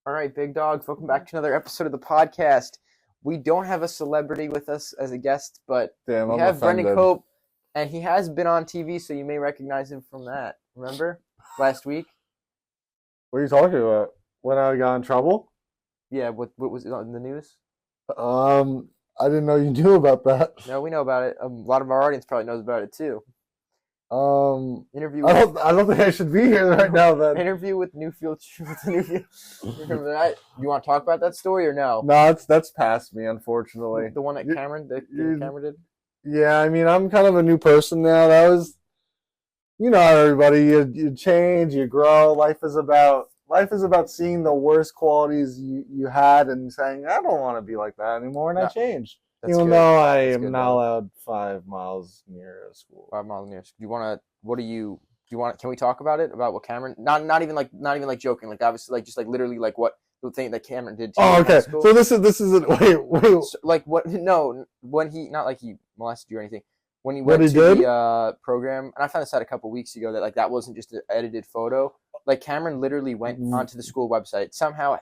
All right, big dogs, welcome back to another episode of the podcast. We don't have a celebrity with us as a guest, but Damn, we I'm have Brendan offended. Cope, and he has been on TV, so you may recognize him from that. Remember last week? What are you talking about? When I got in trouble? Yeah, what was it in the news? I didn't know you knew about that. No, we know about it. A lot of our audience probably knows about it too. Interview. I don't think I should be here right now. Then Interview with Newfield. Remember that? You want to talk about that story or no? no, that's past me, unfortunately. The one that Cameron did. Yeah, I mean, I'm kind of a new person now. That was, everybody. You change, you grow. Life is about seeing the worst qualities you had and saying, I don't want to be like that anymore, and I changed. That's Even good. though I That's am good, not though. allowed 5 miles near a school. 5 miles near. Do you want to? Can we talk about it? About what Cameron? Not even like joking. Like obviously, just literally what the thing that Cameron did to you Oh, in high okay. school. So this isn't. Wait. So, what? No, when he not like he molested you or anything. When he What went he to did? the program, and I found this out a couple weeks ago that wasn't just an edited photo. Like Cameron literally went onto the school website, somehow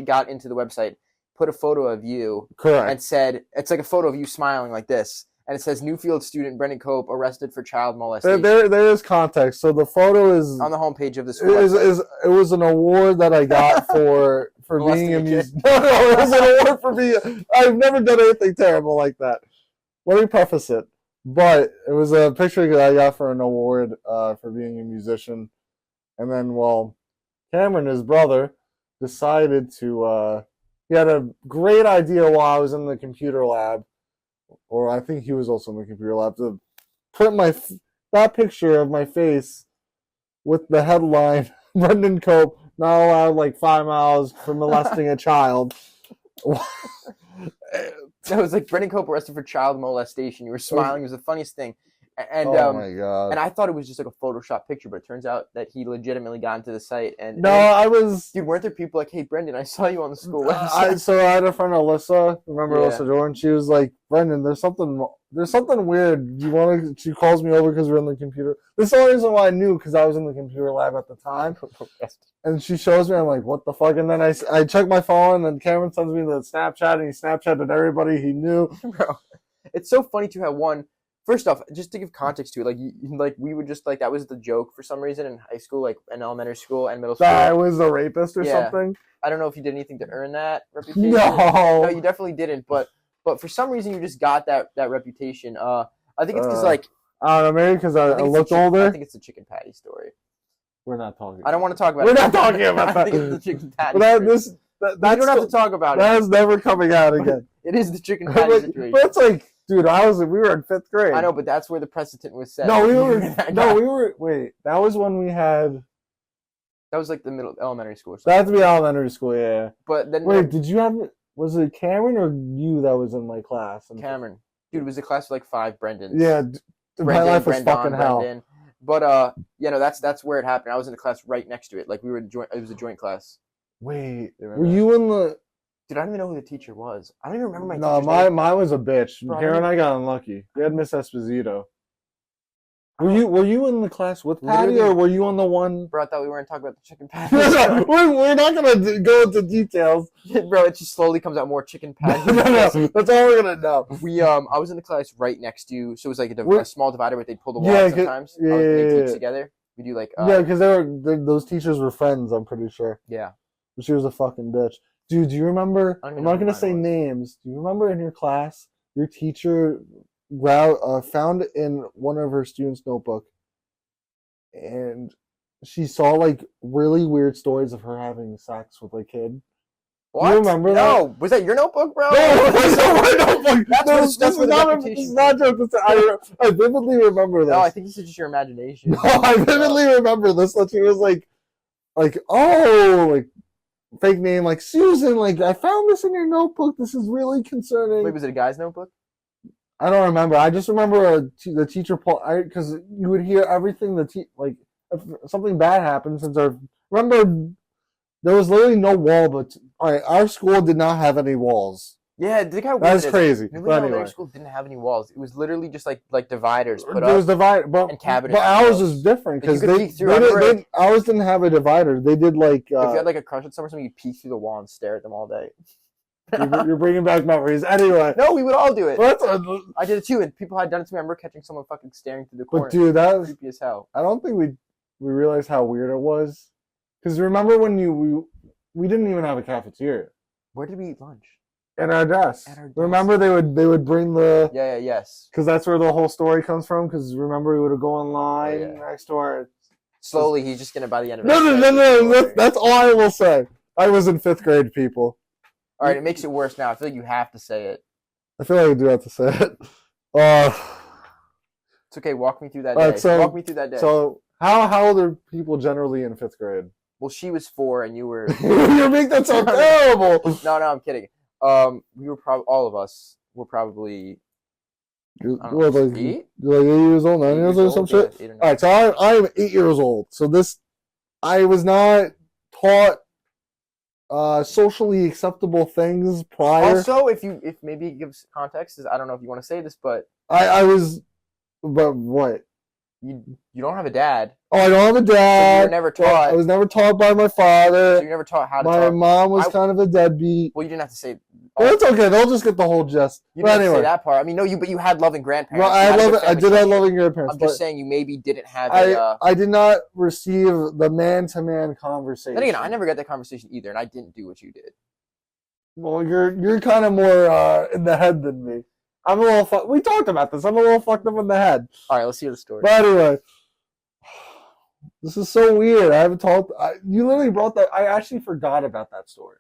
got into the website, put a photo of you, Correct. and said it's like a photo of you smiling like this, and it says Newfield student Brendan Cope arrested for child molestation. There is context. So the photo is on the homepage of the school. it was an award that I got for being Molesting a amused. No, it was an award for being. I've never done anything terrible like that. Let me preface it. But it was a picture that I got for an award for being a musician, and then Cameron, his brother, decided to. He had a great idea while I was in the computer lab, or I think he was also in the computer lab, to print that picture of my face with the headline, Brendan Cope, not allowed 5 miles for molesting a child. It was like Brendan Cope arrested for child molestation. You were smiling. It was the funniest thing. And oh my god! And I thought it was just like a Photoshop picture, but it turns out that he legitimately got into the site. And I was. Dude, weren't there people like, "Hey, Brendan, I saw you on the school website." So I had a friend, Alyssa. Remember Yeah. Alyssa Jordan? She was like, "Brendan, there's something weird. You want to?" She calls me over because we're in the computer. This is the only reason why I knew, because I was in the computer lab at the time. And she shows me. I'm like, "What the fuck?" And then I check my phone, and Cameron sends me the Snapchat, and he Snapchatted everybody he knew. Bro, it's so funny to have one. First off, just to give context to it, we would just that was the joke for some reason in high school, in elementary school and middle school. That I was a rapist or Yeah. something. I don't know if you did anything to earn that reputation. No, you definitely didn't. But for some reason, you just got that reputation. I think it's because I don't know, maybe because I looked older. I think it's the chicken patty story. We're not talking. I don't want to talk about. We're it. not talking about I that. think it's the chicken patty. But story. You don't have to talk about that it. is never coming out again. It is the chicken patty situation. But it's dude, we were in 5th grade. I know, but that's where the precedent was set. No, we were. Wait, that was when we had. That was like the elementary school. Or That had to be elementary school, yeah. But then wait, did you have? Was it Cameron or you that was in my class? Cameron, dude, it was a class of 5 Brendans. Yeah, my life was fucking hell. Brendan. But that's where it happened. I was in the class right next to it. It was a joint class. Wait, You were you in the? Dude, I don't even know who the teacher was. I don't even remember my No, teacher's name. mine was a bitch. Bro, Karen and I got unlucky. We had Miss Esposito. Were you in the class with Patty, or were you on the one? Bro, I thought we weren't talking about the chicken patty. No, we're not gonna go into details. Bro, it just slowly comes out more chicken patty. No, that's all we're gonna know. I was in the class right next to you, so it was like a small divider where they'd pull the wall sometimes. Yeah, they teach together. We do because those teachers were friends. I'm pretty sure. Yeah. But she was a fucking bitch. Dude, do you remember? I'm not gonna say was. names. Do you remember in your class, your teacher found in one of her students' notebook, and she saw really weird stories of her having sex with a kid? What? You remember that? No, was that your notebook, bro? No, that's not my notebook. That's where the reputation. This is not a joke. I vividly remember this. No, I think this is just your imagination. No, I vividly remember this. That she was fake name, Susan. I found this in your notebook. This is really concerning. Wait, was it a guy's notebook? I don't remember. I just remember the teacher because you would hear everything. If something bad happened, remember there was literally no wall. But all right, our school did not have any walls. Yeah, the guy That's crazy. Newland But Elementary anyway, School didn't have any walls. It was literally just like dividers put there was up. divided, but and cabinets ours and is different Like, you because could peek through. I remember, ours didn't have a divider. They did like if you had like a crush on someone, or something, you'd peek through the wall and stare at them all day. you're bringing back memories. Anyway, No, we would all do it. but I did it too, and people had done it to me. I remember catching someone fucking staring through the corner. dude, that was, Creepy as hell. I don't think we realized how weird it was. Because remember when we didn't even have a cafeteria Where did we eat lunch? at our desk. At our desk. Remember they would bring the Yes. because that's where the whole story comes from. Because remember we would go online Oh, yeah. next door. Slowly, he's just gonna by the end of it. No. That's all I will say. I was in 5th grade, people. All right, it makes it worse now. I feel like you have to say it. I feel like I do have to say it. It's okay. Walk me through that All day. right, so- Walk me through that day. So how old are people generally in 5th grade? Well, she was 4, and you were. You make that sound terrible. No, I'm kidding. We were probably all of us were probably You're, I don't what, know, like, 8? you're like 8 years old, 9 years old, or some shit? Yeah, 8 or 9. All right, so I'm 8 years old. So I was not taught socially acceptable things prior. Also, if maybe it gives context, is I don't know if you want to say this, but I was, but what? you don't have a dad. Oh, I don't have a So you dad. were never taught. I was never taught by my So father. you never taught how to My talk. mom was I- kind of a deadbeat. Well, you didn't have to say. But it's okay. They'll just get the whole gist. You But didn't have to say anyway, that part. I mean, no, but you had loving grandparents. well, You had a good I family did have structure. loving grandparents. I'm But just saying you maybe didn't have a. I did not receive the man-to-man conversation. Then again, I never got that conversation either, and I didn't do what you did. Well, you're kind of more in the head than me. I'm a little. We talked about this. I'm a little fucked up in the head. All right, let's hear the story. But anyway, this is so weird. I haven't talked. You literally brought that. I actually forgot about that story.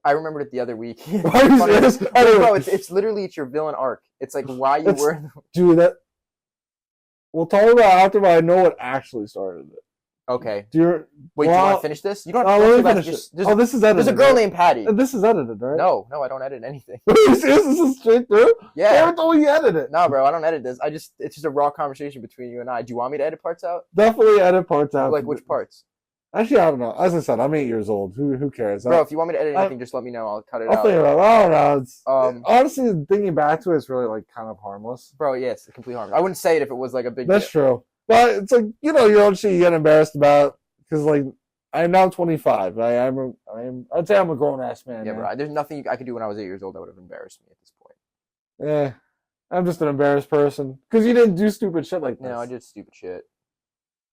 I remembered it the other week. Are you Funny. serious? No, Anyway. it's literally your villain arc. It's like why you It's- were. Dude, that. We'll talk about it after, but I know what actually started it. Okay. Do you? Wait, do you want Well, to finish this? You don't have to let talk me about finish it. just, there's, Oh, this is edited. there's a girl right? named Patty. This is edited, right? No, I don't edit anything. Are you serious? This is straight through. Yeah. Damn it, told you edit it. No, bro, I don't edit this. It's just a raw conversation between you and I. Do you want me to edit parts out? Definitely edit parts out. Like which parts? Actually, I don't know. As I said, I'm 8 years old. Who cares? Bro, if you want me to edit anything, just let me know. I'll cut it I'll out. think about it. I don't know. It's, honestly, thinking back to it, it's really like kind of harmless. Bro, yeah, it's a complete harm. I wouldn't say it if it was like a big That's deal. true. But it's like, your own shit you get embarrassed about. Because, like, I'm now 25. I'd say I'm a grown ass man. Yeah, now. bro. There's nothing I could do when I was 8 years old that would have embarrassed me at this point. Yeah. I'm just an embarrassed person. Because you didn't do stupid shit like this. No, I did stupid shit.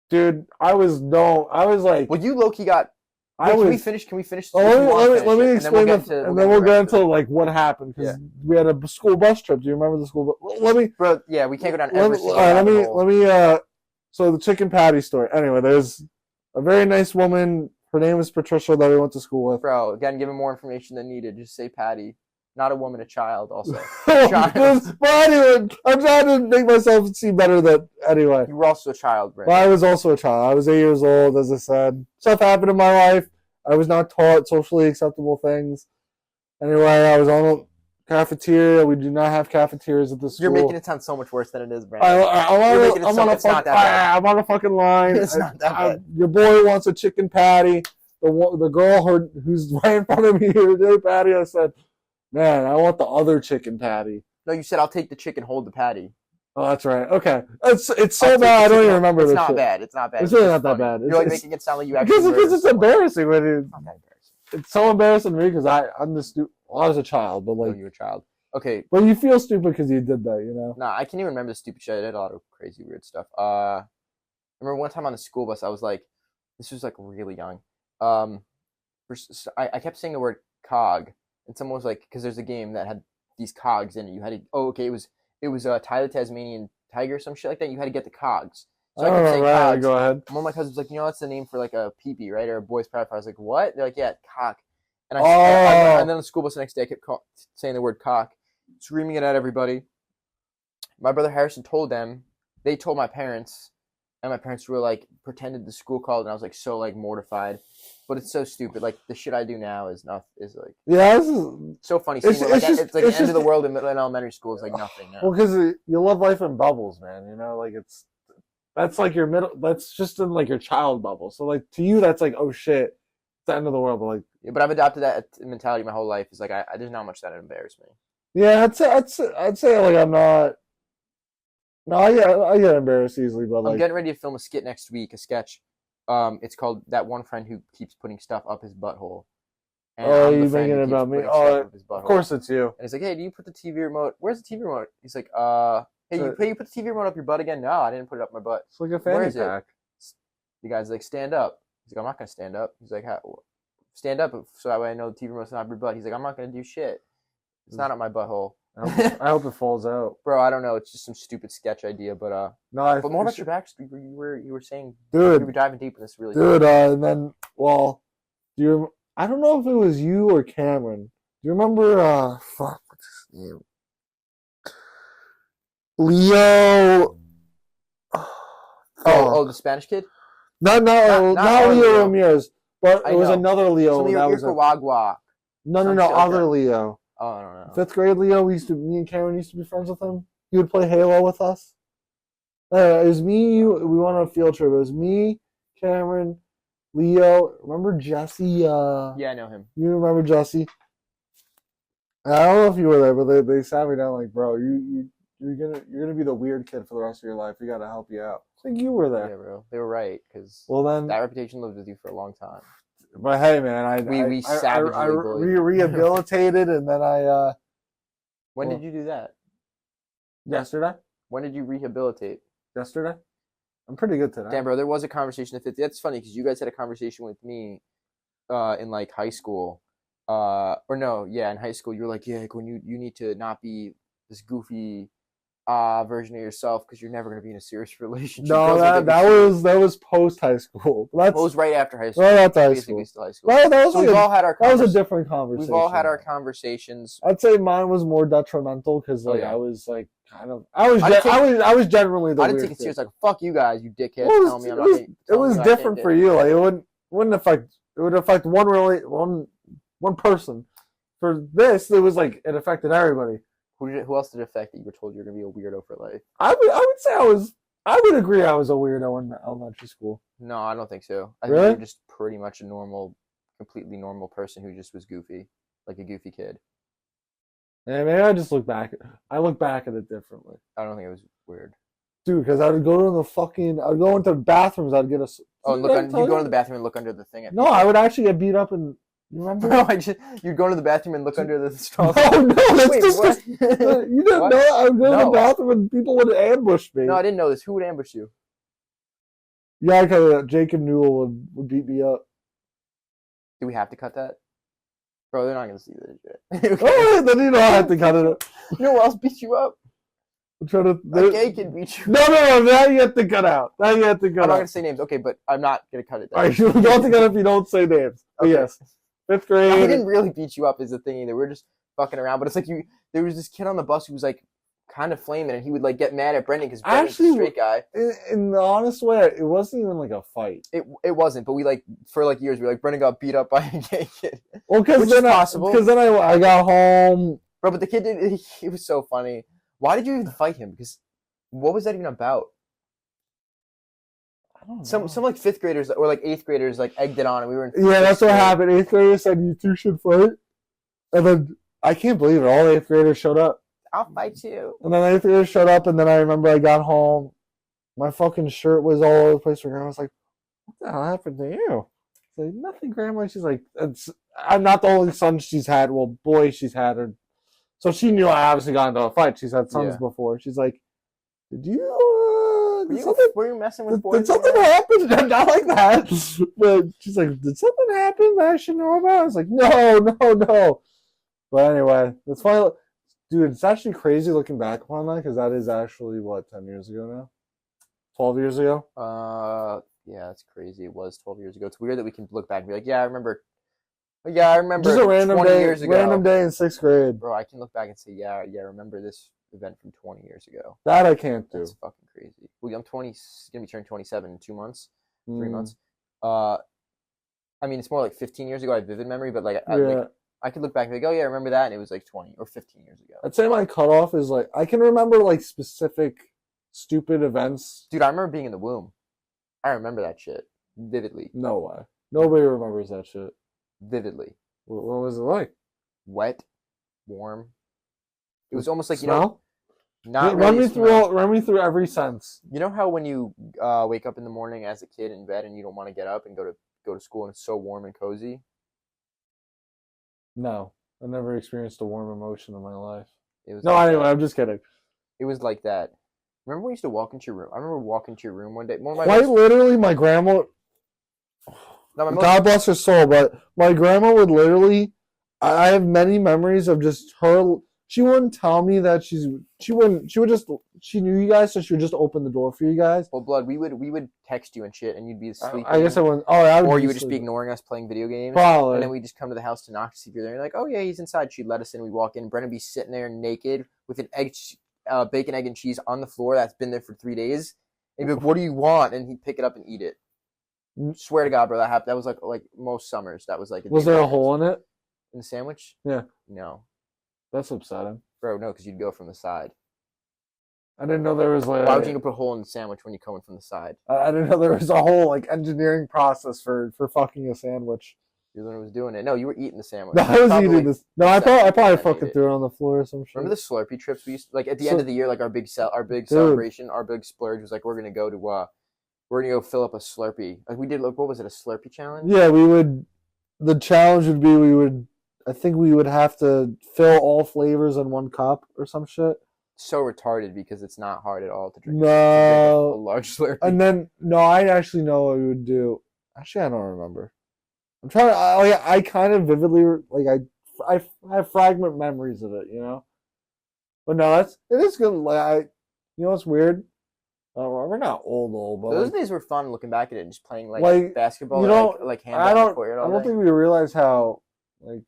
Dude, I was like. Well, you low key got. I Wait, was. Can we finish? Oh, if you wanna let me finish it, explain and then we'll get into it. like what happened because Yeah. we had a school bus trip. Do you remember the school bus? Let me. Bro, yeah, we can't go down Let every me, single all right, rabbit hole. let me. So the chicken patty story. Anyway, there's a very nice woman. Her name is Patricia that we went to school with. Bro, again, give him more information than needed. Just say Patty. Not a woman, a child, also. But anyway, I'm trying to make myself seem better. Anyway, You were also a child, but Brandon. I was also a child. I was 8 years old, as I said. Stuff happened in my life. I was not taught socially acceptable things. Anyway, I was on a cafeteria. We do not have cafeterias at the school. You're making it sound so much worse than it is, Brandon. It's not that bad. I'm on a fucking line. It's not that bad. Your boy wants a chicken patty. The girl who's right in front of me here today, Patty, I said, man, I want the other chicken patty. No, you said I'll take the chicken, hold the patty. Oh, that's right. Okay. It's so I'll take bad. I the don't even chicken. remember It's this not shit. bad. It's not bad. It's really just not that funny. bad. You're like It's- making it sound like you actually Because murdered it's someone. embarrassing when It's not that embarrassing. it's so embarrassing to me because I'm the I was a child, but Like, like, you were a child. Okay, but you feel stupid because you did that, you know? nah, I can't even remember the stupid shit. I did a lot of crazy, weird stuff. I remember one time on the school bus, I was like, this was like really young. I kept saying the word cog, and someone was like, because there's a game that had these cogs in it. You had to, it was Tyler Tasmanian Tiger or some shit like that. You had to get the cogs. So I kept saying right, cogs. go ahead. And one of my cousins was like, that's the name for like a peepee, right? Or a boy's pride. I was like, what? They're like, yeah, cock. And and then on the school bus the next day, I kept saying the word cock, screaming it at everybody. My brother Harrison told them. They told my parents, and my parents were like pretended the school called, and I was like so like mortified. But it's so stupid. Like the shit I do now is like Yeah, this is so funny. It's- Seeing where, like, it's just- it's like it's the end of just- the world in elementary school is like nothing now. well because you love life in bubbles, man. You know, like that's like your middle. That's just in like your child bubble. So like to you, that's like oh shit. It's the end of the world, but like, Yeah, but I've adopted that mentality my whole life. It's like there's not much that embarrass me. yeah, I'd say like I'm not. No, I get embarrassed easily, but I'm like, getting ready to film a skit next week, a sketch. It's called That One Friend Who Keeps Putting Stuff Up His Butthole. And oh, I'm the you friend making who it keeps about me? putting stuff Oh, up his of butthole. course it's you. And he's like, hey, do you put the TV remote? Where's the TV remote? He's like, hey, So- you put the TV remote up your butt again? No, I didn't put it up my butt. It's like a Where fanny is it? pack. The guy's like, stand up. He's like, I'm not gonna stand up. He's like, stand up so that way I know the TV remote's not up your butt. He's like, I'm not gonna do shit. It's not up my butthole. I hope it falls out. Bro, I don't know. It's just some stupid sketch idea, but No, but more about your backstory. You were saying dude. you were diving deep in this really. Dude, and then, well, I don't know if it was you or Cameron. Do you remember, fuck, what's his name? Leo. Oh, the Spanish kid. Not not Leo Leo. Ramirez, but I it was know. another Leo. So That was Irkawagwa. no, some shit like other that. Leo. Oh, I don't know. 5th grade Leo. Me and Cameron used to be friends with him. He would play Halo with us. It was me, you. We went on a field trip. It was me, Cameron, Leo. Remember Jesse? Yeah, I know him. You remember Jesse? I don't know if you were there, but they sat me down like, bro, you're gonna be the weird kid for the rest of your life. We gotta help you out. I think you were Yeah, there. bro. They were right because Well then, that reputation lived with you for a long time. but hey, man, We savagely bullied you. rehabilitated, and then When Well- did you do that? yesterday. When did you rehabilitate? Yesterday, I'm pretty good today. Damn, bro, there was a conversation. That's funny because you guys had a conversation with me in like high school. Or no, yeah, in high school. You were like, yeah, like when you need to not be this goofy version of yourself because you're never going to be in a serious relationship. No, Girls that was post high school. That's it was right after high school. right after high Basically school. still high school. Well, that was So like we've all had our that was a convers- different conversation. We've all had our conversations. I'd say mine was more detrimental because Oh, like yeah. I was like kind of I was generally the I didn't weird take it kid. serious. Like fuck you guys, you dickheads. Well, Tell me I'm not. It it was different for you. Like it wouldn't affect. It would affect one person. For this, it was like it affected everybody. Who else did it affect that you were told you were gonna be a weirdo for life? I would say I would agree I was a weirdo in elementary school. No, I don't think so. I think Really? you were just pretty much a completely normal person who just was goofy, like a goofy kid. And maybe I just look back. I look back at it differently, I don't think it was weird. dude. Because I would go to I'd go into bathrooms. I'd get a. Oh, and Did I tell you go you? to the bathroom and look under the thing. No, I would actually get beat up and. You remember? No, you'd go to the bathroom and look under the straw. No, that's Wait, disgusting. what? You didn't What? know? I would go to the No. bathroom and people would ambush me. No, I didn't know this. Who would ambush you? Yeah, because Jacob Newell would beat me up. Do we have to cut that? Bro, they're not gonna see this shit. Okay. Oh, then you know I had to cut it. You know who else beat you up? I'm trying to. A gay kid beat you. No. Now you have to cut out. Now you have to I'm cut not out. gonna say names. Okay, but I'm not gonna cut it. All right, you don't have to cut if you don't say names. But Okay. yes, 5th He grade. didn't really beat you up is the thing either. We're just fucking around. But it's like there was this kid on the bus who was like kind of flaming, and he would like get mad at Brendan because Brendan's a Actually, straight guy. In the honest way, it wasn't even like a fight. It wasn't, but we like for like years we were like Brendan got beat up by a gay kid. Well, because Which is possible. Because then I got home. Bro, but the kid did. It was so funny. Why did you even fight him? Because what was that even about? I don't know. Some like 5th graders or like 8th graders like egged it on, and we were in. Yeah, that's 6th what grade. happened. 8th graders said you two should fight, and then I can't believe it. All 8th graders showed up, I'll fight you. and then 8th graders showed up, and then I remember I got home, my fucking shirt was all over the place. And I was like, "What the hell happened to you?" It's like nothing, Grandma. She's like, I'm not the only son she's had. Well, boy, she's had her. So she knew I obviously got into a fight. She's had sons Yeah. before. She's like, "Did you? Were you messing with Did boys? something happen?" Not like that. But she's like, "Did something happen that I should know about?" I was like, No. But anyway, it's funny. Dude, it's actually crazy looking back upon that because that is actually, 10 years ago now? 12 years ago? Yeah, that's crazy. It was 12 years ago. It's weird that we can look back and be like, yeah, I remember. Yeah, I remember. Just a random 20 day, years ago. random day in 6th grade. Bro, I can look back and say, yeah, remember this event from 20 years ago. That I can't do. That's fucking crazy. Well, I'm 20, gonna be turning 27 in 2 months, 3 Mm, months. I mean, it's more like 15 years ago. I have vivid memory, but like, Yeah. I could look back and be like, oh yeah, I remember that, and it was like 20 or 15 years ago. I'd say my cutoff is like, I can remember like specific stupid events. Dude, I remember being in the womb. I remember that shit vividly. No way. Nobody remembers that shit. vividly. What was it like? Wet, warm. It was almost like, Smell? not run really me through run me through every sense. You know how when you wake up in the morning as a kid in bed and you don't want to get up and go to school and it's so warm and cozy? No, I never experienced a warm emotion in my life. It was No, like anyway, that. I'm just kidding. It was like that. Remember when we used to walk into your room? I remember walking to your room one day. One of my Quite most, literally, my grandma. no, my most, God bless her soul, but my grandma would literally. I have many memories of just her. She wouldn't tell me that she wouldn't. She knew you guys, so she would just open the door for you guys. well, blood. We would text you and shit, and you'd be sleeping. I guess I wouldn't. Oh, I would. Or be you would just be sleeping. ignoring us playing video games. Probably. And then we just come to the house to knock to see if you're there. You're like, oh yeah, he's inside. She'd let us in. We walk in. Brennan would be sitting there naked with an bacon, egg, and cheese on the floor that's been there for 3 days. And he'd be like, what do you want? And he'd pick it up and eat it. Swear to God, bro, that happened. That was like most summers. That was like. Was there a hole in it? In the sandwich? Yeah. No. That's upsetting. Bro, no, because you'd go from the side. I didn't know there was like. Why would you put a hole in the sandwich when you're coming from the side? I didn't know there was a whole like engineering process for fucking a sandwich. You're the one who was doing it. No, you were eating the sandwich. No, I was Probably eating this. No, I probably I fucking ate it. threw it on the floor or some shit. Remember the Slurpee trips we used to, like at the So- end of the year, like our big Dude. celebration, our big splurge was like we're gonna go fill up a Slurpee. Like we did, like what was it, a Slurpee challenge? Yeah, we would. The challenge would be I think we would have to fill all flavors in one cup or some shit. So retarded because it's not hard at all to drink. A No. large Slurpee. And then no, I actually know what we would do. Actually, I don't remember. I'm trying. I kind of vividly like I have fragment memories of it, you know. But no, it is good. Like you know what's weird? We're not old, but Those like, days were fun looking back at it and just playing like basketball, you don't- like handball in the courtyard all I don't day. think we realize how like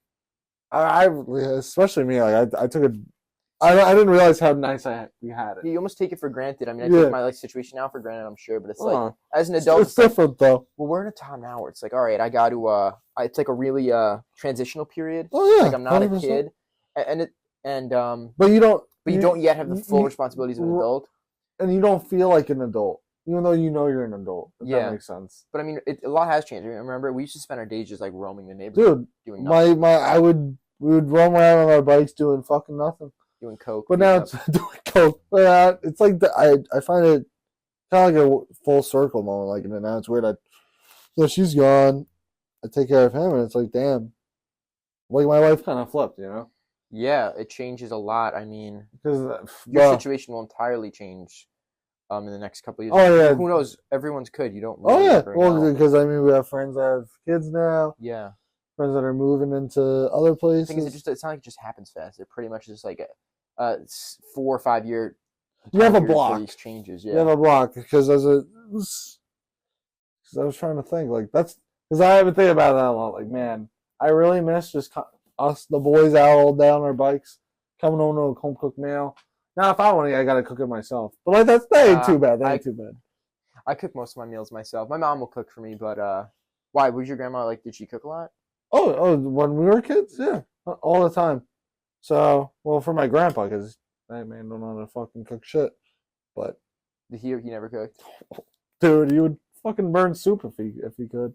I especially me like I took I didn't realize how nice we had it. You almost take it for granted. I mean, I Yeah. take my like situation now for granted, I'm sure, but it's like Oh, as an adult, it's different though. well, we're in a time now where it's like, all right, I got to. It's like a really transitional period. Oh yeah, Like I'm not 100%. a kid, But you don't. but you don't yet have the full you- responsibilities of an adult. and you don't feel like an adult, even though you know you're an adult. If Yeah. that makes sense, But I mean, a lot has changed. Remember, we used to spend our days just like roaming the neighborhood, dude. doing nothing, We would roam around on our bikes doing fucking nothing. doing coke. But now beating it's doing coke. But it's like I find it kind of like a full circle moment. Like, and now it's weird. She's gone. I take care of him, and it's like, damn. Like my life kind of flipped, you know. yeah, it changes a lot. I mean, Because your situation will entirely change in the next couple of years. Oh yeah. Who knows? Everyone's could. You don't. Oh Really yeah. ever Well, know. because I mean, we have friends that have kids now. Yeah. Friends that are moving into other The places. thing is, it's not like it just happens fast. It pretty much is like a 4 or 5 year. You have a time period for block. these changes. You Yeah. have a block because because I was trying to think like that's because I haven't think about that a lot. Like, man, I really miss just us, the boys, out all day on our bikes, coming home to a home cooked meal. Now, if I want to, I gotta cook it myself. But like that ain't too bad. That ain't too bad. I cook most of my meals myself. My mom will cook for me, but why? Was your grandma like? Did she cook a lot? Oh, when we were kids, yeah, all the time. So, well, for my grandpa, because that man don't know how to fucking cook shit. But Did he never cooked? dude, he would fucking burn soup if he could.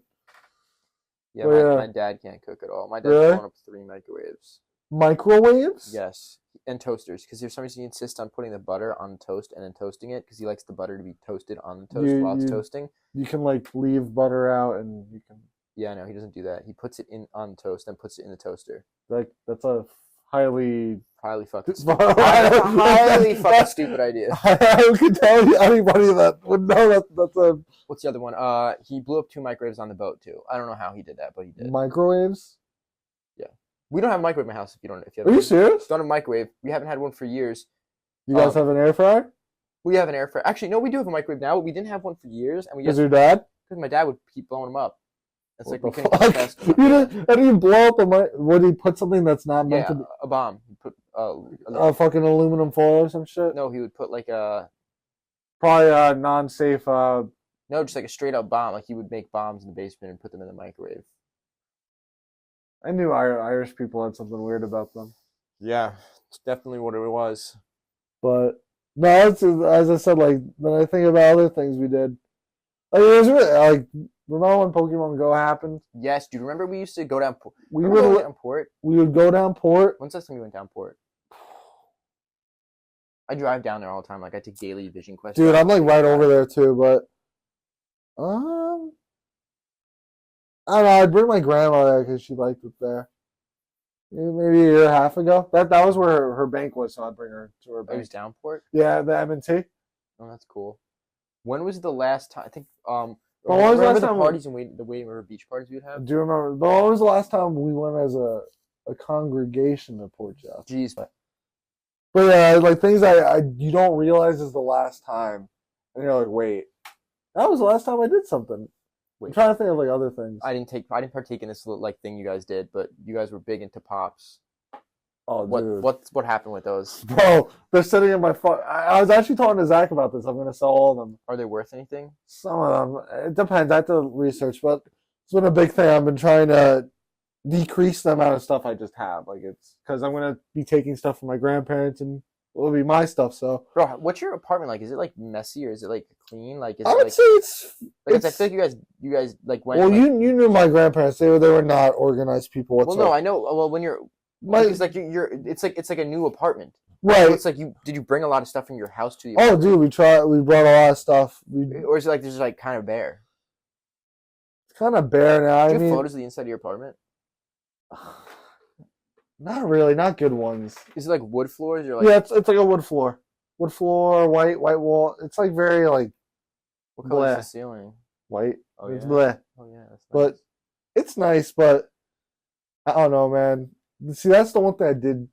Yeah, Well, yeah. my dad can't cook at all. My dad's Really? blown up 3 microwaves. Microwaves? Yes, and toasters. Because for some reason he insists on putting the butter on toast and then toasting it because he likes the butter to be toasted on the toast while it's toasting. You can like leave butter out, and you can Yeah, no, he doesn't do that. He puts it in on toast, then puts it in the toaster. like that's a highly Highly fucking It's stupid. highly- highly fucking stupid idea. I could tell you anybody that would know that's a What's the other one? He blew up 2 microwaves on the boat too. I don't know how he did that, but he did. microwaves. We don't have a microwave in my house. If you Are you haven't, serious? don't have a microwave. We haven't had one for years. You guys have an air fryer? We have an air fryer. Actually, no, we do have a microwave now. But we didn't have one for years, and we Is just your dad? because my dad would keep blowing them up. It's like we What the couldn't get fuck? past them. You didn't, and you blow up a would he put something that's not meant Yeah, to be a bomb. He put a fucking aluminum foil or some shit? no, he would put like a Probably a non-safe. no, just like a straight up bomb. Like he would make bombs in the basement and put them in the microwave. I knew Irish people had something weird about them, Yeah, it's definitely what it was. but no, it's as I said. Like when I think about other things we did, like it was really like Remember when Pokemon Go happened? Yes. Do you remember we used to go down? We Remember going would down Port. we would go down Port. When's the last time you went down Port? I drive down there all the time. Like I take daily Vision Quest. Dude, drives. I'm like right over there too, but I don't know. I'd bring my grandma there because she liked it there. Maybe a year and a half ago. That was where her bank was, so I'd bring her to her It bank. was down Port. Yeah, the M&T. Oh, that's cool. When was the last time? I think. But when was the remember last the time parties and the Waiting River beach parties we would have? Do you remember? But when was the last time we went as a congregation to Port Jeff? Jeez. But yeah, like things I you don't realize is the last time, and you're like, wait, that was the last time I did something. I'm trying to think of like other things. I didn't partake in this little like thing you guys did, but you guys were big into pops. Oh, dude. What happened with those? Bro, they're sitting in my phone. I was actually talking to Zach about this. I'm going to sell all of them. Are they worth anything? Some of them. It depends. I have to research, but it's been a big thing. I've been trying to decrease the amount of stuff I just have. Like it's because I'm going to be taking stuff from my grandparents and it'll be my stuff. So, bro, what's your apartment like? Is it like messy or is it like clean? Like, is I it would like, say it's. I feel like you guys like went. Well, like, you knew my grandparents. They were not organized people well, whatsoever. no, I know. Well, when you're because like it's like a new apartment. Right. So it's like did you bring a lot of stuff from your house to the Oh, dude, we brought a lot of stuff. or is it like there's like kind of bare? It's kind of bare now. Do you I mean, have photos of the inside of your apartment? not really, not good ones. Is it like wood floors or like Yeah, it's like a wood floor, white wall. It's like very like what color is bleh. the ceiling? white. Oh It's yeah. bleh. Oh yeah, that's nice. But it's nice, but I don't know, man. See, that's the one thing I did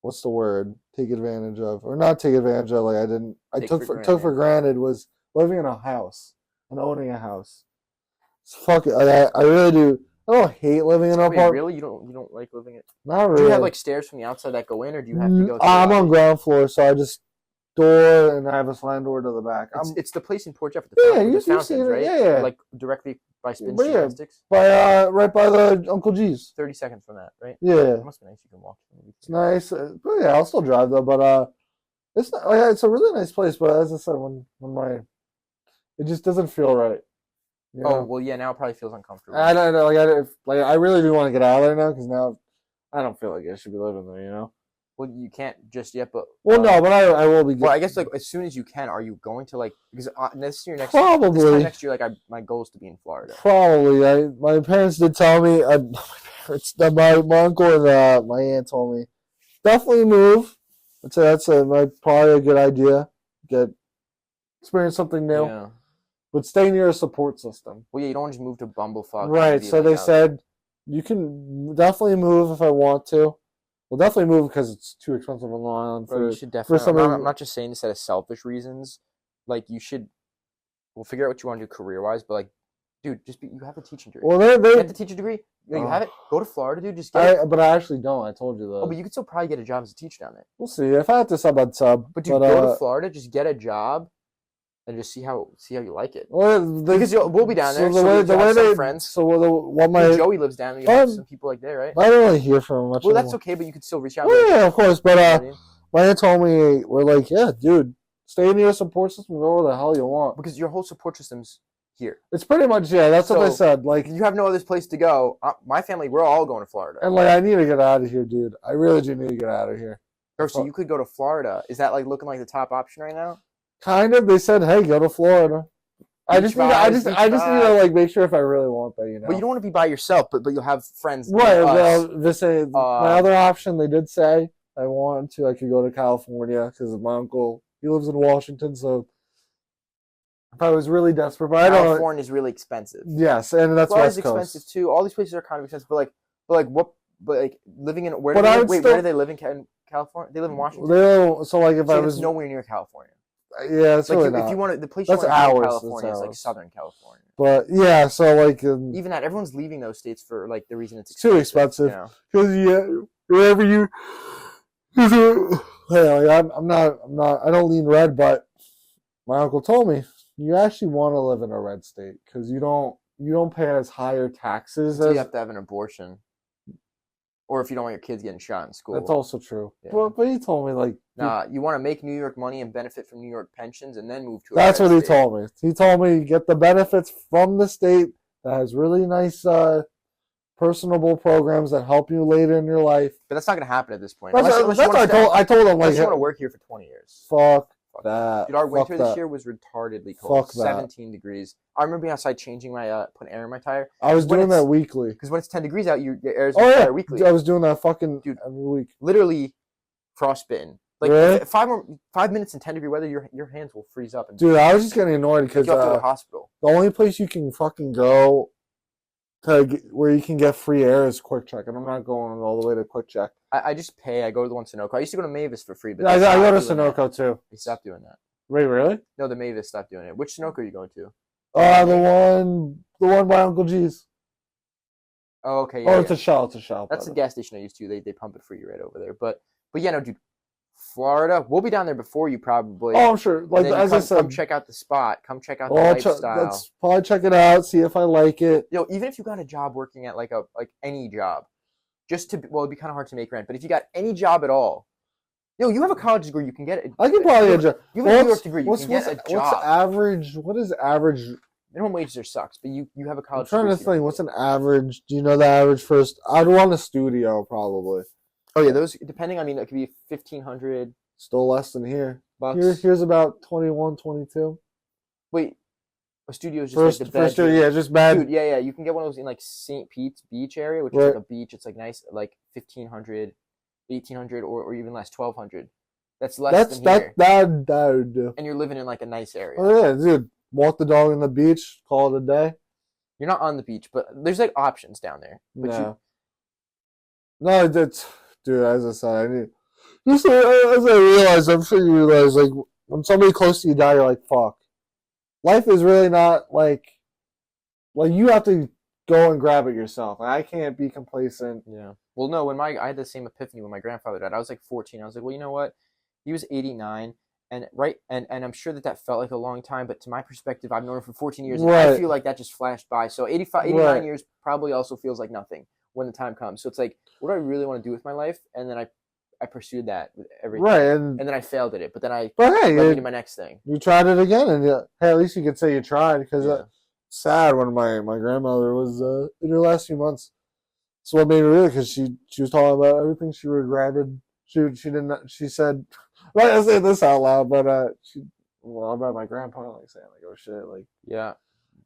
what's the word? Take advantage of. Or not take advantage of, like I took for granted was living in a house and owning a house. Fuck it. I really do. I don't hate living in an apartment. Really? You don't like living it? Not really. Do you have like stairs from the outside that go in, or do you have to go? I'm on ground floor, so I just door and I have a slam door to the back. It's the place in Port Jeff with you've fountains, seen it, right? yeah. Like directly by Spin But yeah. Gymnastics. By right by the Uncle G's. 30 seconds from that, right? Yeah, It must be nice. You can walk. it's nice. But yeah, I'll still drive though. But it's not, it's a really nice place. But as I said, it just doesn't feel right. You know? Oh well, yeah. Now it probably feels uncomfortable. I don't know. I really do want to get out of there now because now I don't feel like I should be living there. You know. Well, you can't just yet, but Well, no, but I will be. Well, I guess like as soon as you can, are you going to like because this time probably next year, like my goal is to be in Florida. Probably. My parents did tell me. My uncle and my aunt told me definitely move. I'd say that's probably a good idea. Experience something new, Yeah. but stay near a support system. Well, yeah, you don't want to just move to Bumblefuck. Right. So they said you can definitely move if I want to. Well, definitely move because it's too expensive on Long Island. Bro, you should definitely. somebody- I'm not just saying this out of selfish reasons. Like you should. We'll figure out what you want to do career wise, but like, dude, you have a teaching degree. Well, You they have the teaching degree. You have it. Go to Florida, dude. Just get it. but I actually don't. I told you that. Oh, but you could still probably get a job as a teacher down there. We'll see. If I have to sub, I'd sub. But dude, go to Florida, just get a job, and just see how you like it. Well, Because we'll be down there. So The way they friends. So what my Joey lives down there. You have some people like there, right? I don't really hear from him much. Well, that's anymore. okay, but you could still reach out. Well, yeah, of course. But You know what I mean? my aunt told me we're like, yeah, dude, stay near a support system, go where the hell you want. Because your whole support system's here. It's pretty much that's what they said. Like you have no other place to go. My family, we're all going to Florida. and like I need to get out of here, dude. I really do need to get out of here. Bro, so you could go to Florida. Is that like looking like the top option right now? Kind of. They said, hey, go to Florida. I just need to like make sure if I really want that, you know. But you don't want to be by yourself, but you'll have friends. Right. Like us. Well, they say my other option. They did say I could go to California because my uncle he lives in Washington. So if I was really desperate, but I don't. California is really expensive. Yes, and that's Florida's West Coast. expensive too. All these places are kind of expensive, but living in where? But where do they live in California? They live in Washington. If I was nowhere near California. Yeah, it's like really if not. you want to, the place That's you want to hours, in California is like hours. Southern California. But yeah, so like even that, everyone's leaving those states for like the reason it's too expensive. You know? Wherever you, I'm not. I don't lean red, but my uncle told me you actually want to live in a red state because you don't pay as higher taxes. So you have to have an abortion. Or if you don't want your kids getting shot in school. That's also true. Yeah. But he told me like Nah, you want to make New York money and benefit from New York pensions and then move to a that's red what he state. told me. He told me get the benefits from the state that has really nice personable programs that help you later in your life. But that's not going to happen at this point. That's Unless you what wanna I told him unless like you want to work here for 20 years. fuck that. Dude, our Fuck winter this that. year was retardedly cold. Fuck that. 17 degrees. I remember being outside changing my putting air in my tire. I was when doing it's- that weekly. Because when it's 10 degrees out, your air's in Oh your yeah, tire weekly. I was doing that fucking Dude. every week. Literally frostbitten. Like Really? 5 minutes in 10-degree weather, your hands will freeze up and Dude, I was just getting annoyed take because you up to the hospital. the only place you can fucking go where you can get free air is Quick Check, and I'm not going all the way to Quick Check. I just pay. I go to the one Sunoco. I used to go to Mavis for free, but I they go to stopped doing that. Sunoco too. They stopped doing that. Wait, really? No, the Mavis stopped doing it. Which Sunoco are you going to? The one by Uncle G's. Oh, okay. Oh, Yeah, it's yeah. a Shell. It's a Shell. That's the gas station I used to. They pump it for you right over there. But yeah, no, dude. Florida, we'll be down there before you probably. Oh, I'm sure. And Like then you as I said, come check out the spot. Come check out the I'll lifestyle. let's probably check it out, see if I like it. You know, even if you got a job working at like any job, it'd be kind of hard to make rent. But if you got any job at all, you have a college degree, you can get it. I can probably adjust. You have a New York degree, you can get a What's job. average? What is average? Minimum wage there sucks, but you have a I'm college trying degree. to think. What's an average? Do you know the average first? I'd want a studio probably. Oh yeah, those depending. I mean, it could be $1,500. Still less than here. Bucks. Here's about 21, 22. Wait, a studio is just like the bed. First year, yeah, just bad. Dude, yeah. You can get one of those in like St. Pete's Beach area, which is Right. like a beach. It's like nice, like 1,500, 1,800, or even less, 1,200. That's less than here. That. And you're living in like a nice area. Oh yeah, dude. Walk the dog on the beach. Call it a day. You're not on the beach, but there's like options down there. But No, that's dude. As I said, I need. Just as I realize, I'm sure you realize, like when somebody close to you die, you're like, "Fuck." Life is really not like you have to go and grab it yourself. Like, I can't be complacent. Yeah. Well, no. I had the same epiphany when my grandfather died. I was like 14. I was like, well, you know what? He was 89, and I'm sure that felt like a long time. But to my perspective, I've known him for 14 years, and I Right. feel like that just flashed by. So 89 Right. years probably also feels like nothing when the time comes. So it's like, what do I really want to do with my life? And then I pursued that with everything. Right, And then I failed at it. But then I but hey, led me to my next thing. you tried it again, and hey, at least you could say you tried. Because Yeah. sad when my grandmother was in her last few months. So what made me really, because she was talking about everything she regretted. She didn't. She said, "Right, I say this out loud," but about my grandpa, like saying like, "Oh shit," like. Yeah.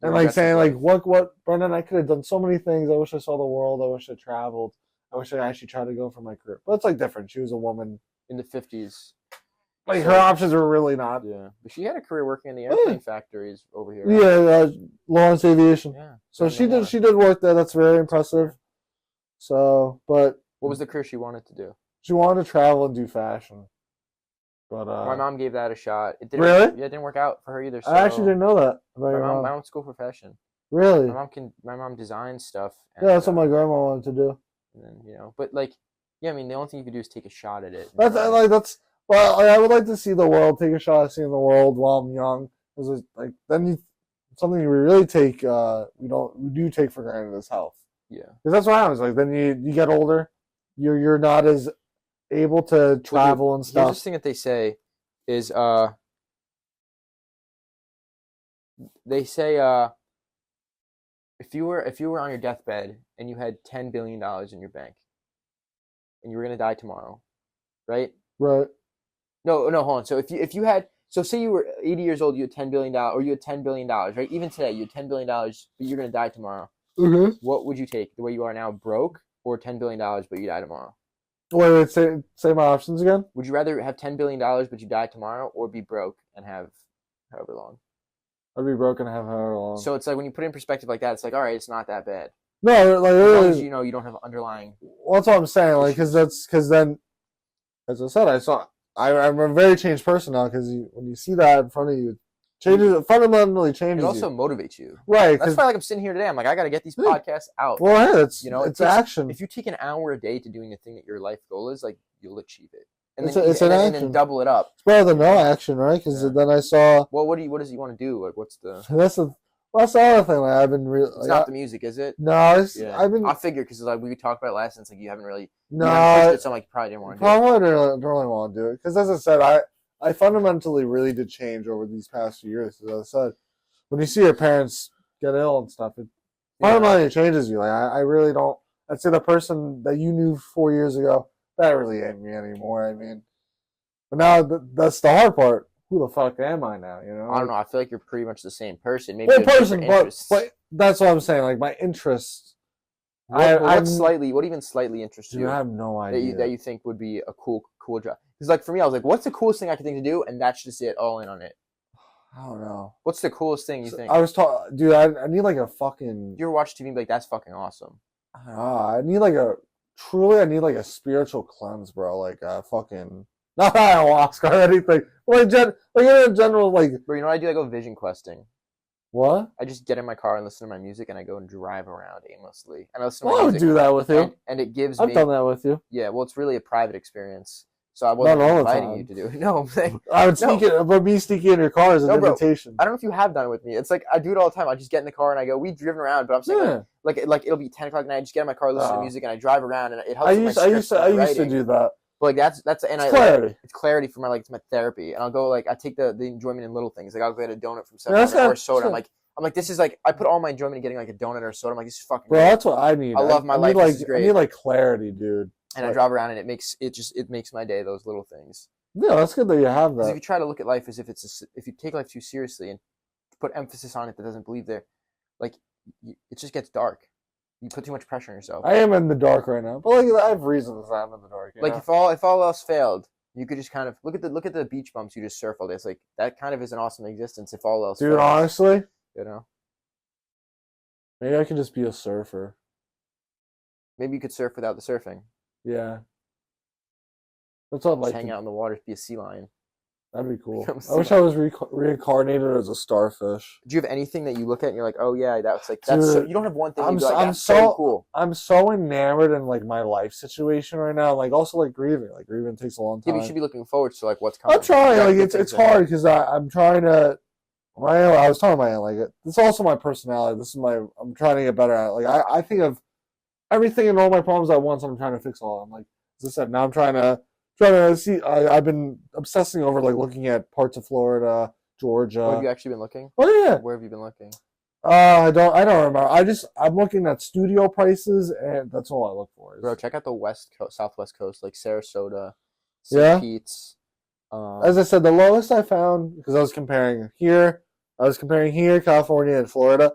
And like saying like, what, Brendan, I could have done so many things. I wish I saw the world. I wish I traveled. I wish I actually tried to go for my career. But it's like different. She was a woman. In the 50s. Like her options were really not. Yeah. But she had a career working in the airplane factories over here. Yeah, Lawrence Aviation. Yeah. So Yeah. she did work there. That's very impressive. So, but What was the career she wanted to do? she wanted to travel and do fashion. But My mom gave that a shot. It didn't Really? Yeah, it didn't work out for her either. So I actually didn't know that about My your mom, mom. my mom's school for fashion. Really? My mom designs stuff. And, Yeah, that's what my grandma wanted to do. And then, but like, yeah, I mean, the only thing you could do is take a shot at it. Well, I would like to see the world, take a shot at seeing the world while I'm young. Because something we really take, we do take for granted is health. Yeah. Because that's what happens. Like then you get older, you're not as able to travel and Here's stuff. this thing that they say is they say if you were on your deathbed and you had $10 billion in your bank and you were gonna die tomorrow, right? Right. No, hold on. So if you had, so say you were 80 years old, you had $10 billion, or you had $10 billion, right? Even today, you had $10 billion, but you're gonna die tomorrow. Mm-hmm. What would you take? The way you are now, broke, or $10 billion, but you die tomorrow? Wait, say my options again. Would you rather have $10 billion, but you die tomorrow, or be broke and have however long? I'd be broken and have however long. So it's like when you put it in perspective like that, it's like, all right, it's not that bad. No, like As long really, as you know you don't have underlying. well, that's what I'm saying. Like, because then, as I said, I'm a very changed person now. Because when you see that in front of you, fundamentally It changes also you. motivates you. Right. That's why, like, I'm sitting here today. I'm like, I got to get these podcasts out. Well, hey, it's it takes- action. If you take an hour a day to doing the thing that your life goal is, like, you'll achieve it. And It's then, a- it's an and then action. double it up. It's better than no action, right? Because Yeah. then I saw. Well, what does he want to do? Like, what's the? Well, that's the other thing. Like I've been really. It's not the music, is it? No, it's Yeah. I've been I figured because like we talked about it last, and it's like you haven't pushed no. it, so like you probably didn't want to do it. Probably don't really want to do it because, as I said, I fundamentally really did change over these past few years. As I said, when you see your parents get ill and stuff, it fundamentally changes you. Like I really don't. I'd say the person that you knew 4 years ago, that really ain't me anymore. I mean, but now that's the hard part. Who the fuck am I now? You know. I don't know. I feel like you're pretty much the same person. Maybe Well, person, interests. but that's what I'm saying. Like my interests. What even slightly interests you? I have no idea. That you think would be a cool job. Because like for me, I was like, what's the coolest thing I could think to do? And that's just it. All in on it. I don't know. What's the coolest thing you think? I was talking, dude. I need like a fucking. You ever watch TV and be like, that's fucking awesome. I need like I need like a spiritual cleanse, bro. Like a fucking not ayahuasca or anything. Like in general, like. Bro, you know what I do? I go vision questing. What? I just get in my car and listen to my music, and I go and drive around aimlessly. And I listen to Well, my I would music, do that with you. and it gives I've me. done that with you. Yeah, well, it's really a private experience, so I wasn't Not all the inviting time. you to do it. No, I'm saying, I would sneak it, but me sneaking in your car is an No, bro. invitation. I don't know if you have done it with me. It's like I do it all the time. I just get in the car and I go, we've driven around, but I'm saying like it'll be 10 o'clock at night. I just get in my car, listen to music, and I drive around, and it helps. I used to do that. But like that's and it's clarity. It's clarity for my it's my therapy, and I'll go like I take the enjoyment in little things. Like I'll get a donut from 7-Eleven or soda. I'm like this is like I put all my enjoyment in getting like a donut or a soda. I'm like this is fucking. Bro, that's what I need. I love my life. This is great. I need like clarity, dude. And I drive around and it makes my day. Those little things. Yeah, that's good that you have that. Because if you try to look at life as if if you take life too seriously and put emphasis on it that doesn't believe there, like it just gets dark. You put too much pressure on yourself. I am in the dark right now, but like I have reasons I'm in the dark. Like if all else failed, you could just kind of look at the beach bumps you just surf all day. It's like that kind of is an awesome existence if all else. Dude, failed, honestly, you know, maybe I could just be a surfer. Maybe you could surf without the surfing. Yeah, that's what I'd like. Just hang out in the water, be a sea lion. That'd be cool. I wish I was reincarnated as a starfish. Do you have anything that you look at and you're like, oh yeah, that's like Dude, so, you don't have one thing. I'm that's so cool. I'm so enamored in like my life situation right now. Like also like grieving. Like grieving takes a long time. Yeah, but you should be looking forward to like what's coming. I'm trying. Like it's hard because I'm trying to. I was talking about it. Like it's also my personality. I'm trying to get better at it. Like I think of everything and all my problems at once. I'm trying to fix all of them. Like as I said, now I'm trying to see. I've been obsessing over like looking at parts of Florida, Georgia. Where have you actually been looking? Oh yeah. Where have you been looking? I don't remember. I'm looking at studio prices, and that's all I look for. Bro, check out the southwest coast, like Sarasota, Yeah. St. Pete's. As I said, the lowest I found because I was comparing here, California, and Florida.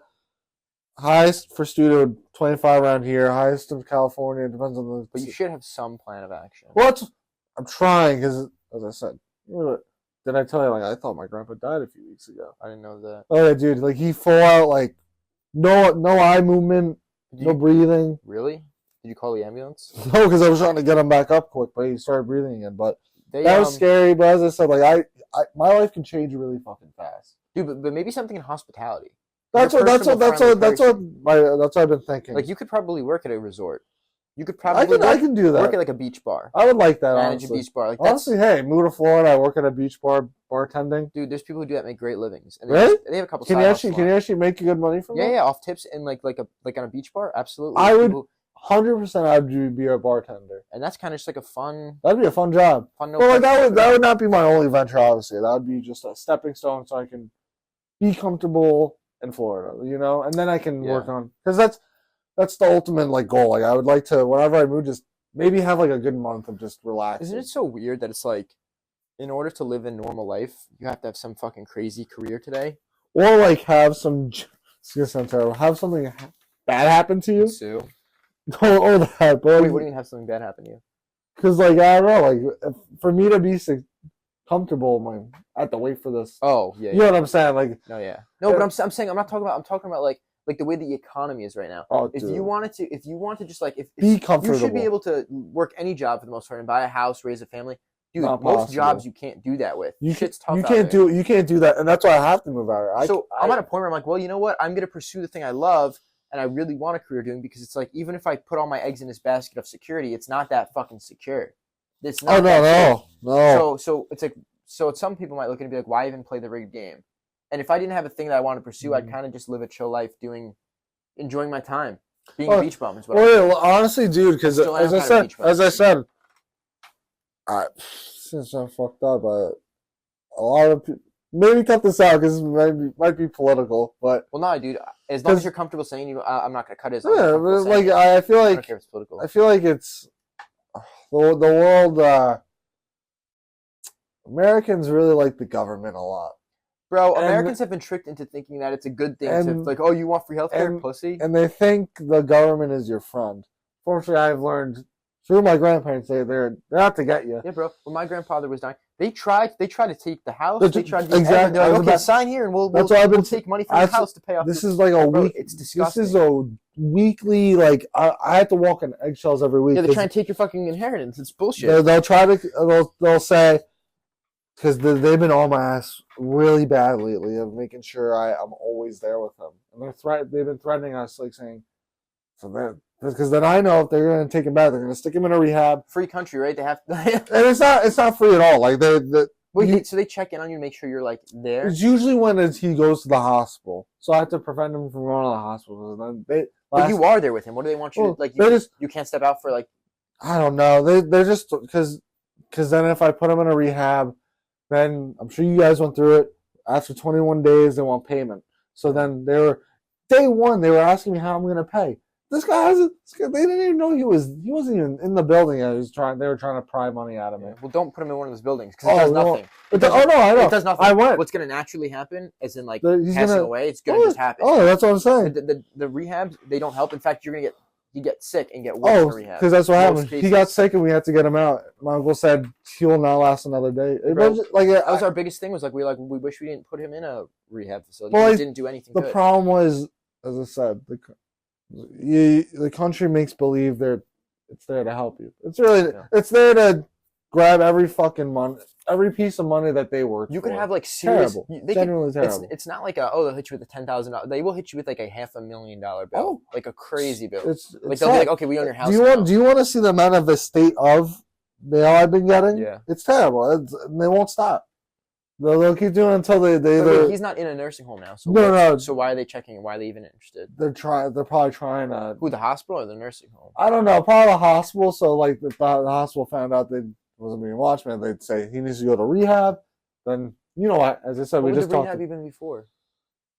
Highest for studio 25 around here. Highest of California. It depends on the. But you should have some plan of action. I'm trying because, as I said, did I tell you like I thought my grandpa died a few weeks ago? I didn't know that. Oh yeah, dude! Like he full out like no eye movement, no breathing. Really? Did you call the ambulance? No, because I was trying to get him back up quick, but he started breathing again. But That was scary. But as I said, like my life can change really fucking fast. Dude, but maybe something in hospitality. That's what I've been thinking. Like you could probably work at a resort. You could probably I can do that. Work at like a beach bar. I would like that. Manage honestly. a beach bar. Like honestly, hey, move to Florida. I work at a beach bar bartending. Dude, there's people who do that, make great livings. And really? They have a couple. Can you actually make good money from that? Yeah, off tips and like on a beach bar. Absolutely. I would 100%. I'd be a bartender. And that's kind of just like a fun. That'd be a fun job. Fun. Well, like that would not be my only venture. Obviously, that would be just a stepping stone so I can be comfortable in Florida, you know, and then I can work on because that's the ultimate like goal. Like I would like to whenever I move, just maybe have like a good month of just relaxing. Isn't it so weird that it's like, in order to live a normal life, you have to have some fucking crazy career today, or like have some. It's gonna sound terrible. Have something bad happen to you. Sue. Or that. But wait, what do you mean have something bad happen to you? Because like I don't know, like for me to be comfortable, I have to wait for this. Oh yeah, you know what I'm saying? Like no, but I'm saying I'm talking about like the way the economy is right now. Oh, if you want to just like be comfortable, you should be able to work any job for the most part and buy a house, raise a family. Dude, Not most possible. jobs you can't do that with. Shit's tough. You can't do that, and that's why I have to move out. I'm at a point where I'm like, well, you know what? I'm gonna pursue the thing I love and I really want a career doing because it's like even if I put all my eggs in this basket of security, it's not that fucking secure. It's not. Oh no. So it's like. So some people might look at it and be like, why even play the rigged game? And if I didn't have a thing that I wanted to pursue, I'd Mhm. kind of just live a chill life, enjoying my time, being a beach bum is what Well, I yeah, well, honestly, dude, because Still am as I kind of a said, beach bum. since I'm fucked up, a lot of people, maybe cut this out because it might be political, but Well, no, dude. As long as 'cause- you're comfortable saying you, I'm not gonna cut it. As long as yeah, you're comfortable but saying like it. I feel I don't like care if it's political. I feel like it's the world. Americans really like the government a lot, Bro, and- Americans have been tricked into thinking that it's a good thing to and- like, oh, you want free healthcare, and- pussy? and they think the government is your friend. Fortunately, I've learned through my grandparents they're out to get you. Yeah, bro. When my grandfather was dying, they tried to take the house. But They tried to do exactly, everything. They're I like, was okay, about- sign here, and we'll That's what I've been take money from the that's- house to pay off. This your-" is like a Bro, week. it's This disgusting. is a weekly. Like I have to walk on eggshells every week. Yeah, they're 'cause trying to take your fucking inheritance. It's bullshit. they'll try to. They'll say because they've been on my ass really bad lately of making sure I'm always there with them, and they've been threatening us, like saying, so because then I know if they're going to take him back, they're going to stick him in a rehab, Free country, right? They have. and it's not free at all. Like Wait, so they check in on you to make sure you're like there. it's usually when he goes to the hospital, so I have to prevent him from going to the hospital. And then But you are there with him. What do they want you Well, to like? they just You can't step out for like. I don't know. They're just because then if I put them in a rehab, then I'm sure you guys went through it. After 21 days, they want payment. So then day one, they were asking me how I'm going to pay. They didn't even know he wasn't even in the building. They were trying to pry money out of me. Well, don't put him in one of those buildings because it does no. nothing. I know. It does nothing. I went. What's going to naturally happen, as in like He's passing gonna- away, it's going to just happen. Oh, that's what I'm saying. The rehabs, they don't help. In fact, you get sick and get worse in Oh, rehab. because that's what Most happened. cases. He got sick and we had to get him out. My uncle said he will not last another day. Bro, That That was our biggest thing. Was like we wish we didn't put him in a rehab facility. Well, He didn't do anything the good. problem was, as I said, the country makes believe it's there to help you. It's really it's there to grab every fucking money, every piece of money that they work. You for. could have like serious. terrible, They could, genuinely terrible. it's not like they'll hit you with a $10,000. They will hit you with like a $500,000 bill, Oh. like a crazy bill. It's Like they'll be sad. like, okay, we own your house. Do you now. want to see the amount of the state of mail I've been getting? Yeah. It's terrible. They won't stop. They'll keep doing it until they But wait, either he's not in a nursing home now. So No. So why are they checking? Why are they even interested? they're probably trying to. Who, the hospital or the nursing home? I don't know, probably the hospital. So like if the hospital found out they wasn't being watched, man, they'd say he needs to go to rehab. Then you know what? As I said, What we was just the talked. rehab even before?